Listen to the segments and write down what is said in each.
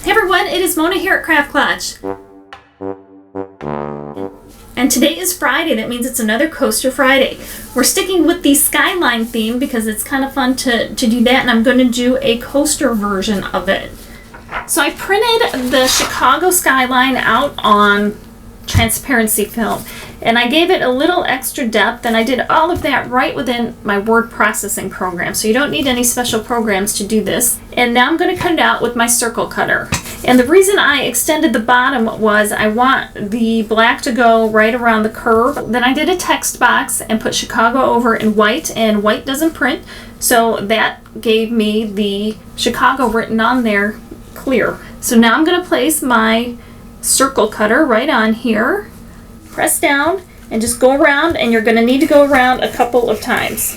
Hey everyone, it is Mona here at Craft Klatch. And today is Friday, that means it's another Coaster Friday. We're sticking with the Skyline theme because it's kind of fun to do that, and I'm going to do a coaster version of it. So I printed the Chicago Skyline out on transparency film, and I gave it a little extra depth, and I did all of that right within my word processing program, so you don't need any special programs to do this. And now I'm going to cut it out with my circle cutter. And the reason I extended the bottom was I want the black to go right around the curve. Then I did a text box and put Chicago over in white, and white doesn't print, so that gave me the Chicago written on there clear. So now I'm going to place my circle cutter right on here, press down, and just go around, and you're going to need to go around a couple of times.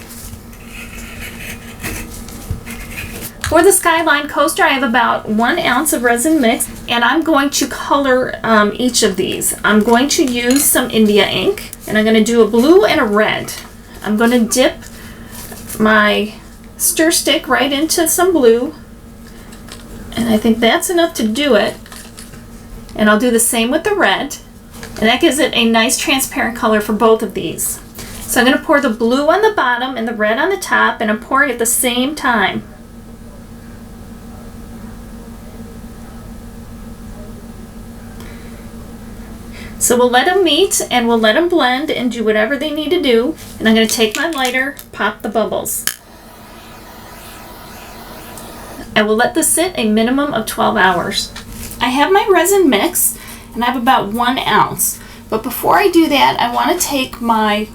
For the Skyline coaster, I have about 1 ounce of resin mix, and I'm going to color each of these. I'm going to use some India ink, and I'm going to do a blue and a red. I'm going to dip my stir stick right into some blue, and I think that's enough to do it. And I'll do the same with the red, and that gives it a nice transparent color for both of these. So I'm going to pour the blue on the bottom and the red on the top, and I'm pouring at the same time. So we'll let them meet, and we'll let them blend and do whatever they need to do. And I'm going to take my lighter, pop the bubbles. I will let this sit a minimum of 12 hours. I have my resin mix, and I have about 1 ounce. But before I do that, I want to take my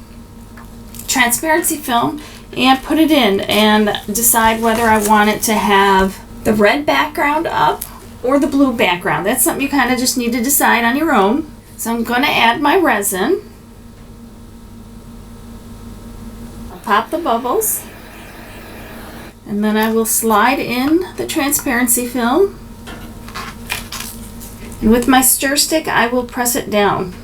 transparency film and put it in and decide whether I want it to have the red background up or the blue background. That's something you kind of just need to decide on your own. So I'm going to add my resin. I'll pop the bubbles, and then I will slide in the transparency film. And with my stir stick, I will press it down.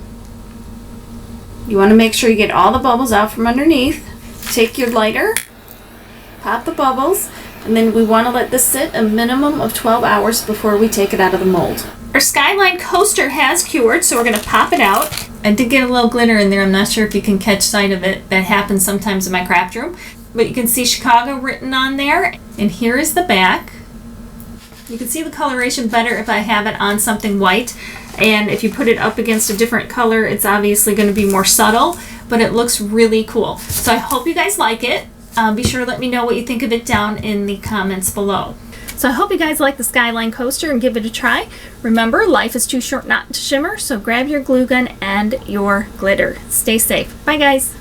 You want to make sure you get all the bubbles out from underneath. Take your lighter, pop the bubbles, and then we want to let this sit a minimum of 12 hours before we take it out of the mold. Our Skyline coaster has cured, so we're going to pop it out. I did get a little glitter in there. I'm not sure if you can catch sight of it. That happens sometimes in my craft room. But you can see Chicago written on there. And here is the back. You can see the coloration better if I have it on something white, and if you put it up against a different color, it's obviously going to be more subtle, but it looks really cool. So I hope you guys like it. Be sure to let me know what you think of it down in the comments below. So I hope you guys like the Skyline coaster and give it a try. Remember, life is too short not to shimmer, so grab your glue gun and your glitter. Stay safe. Bye guys.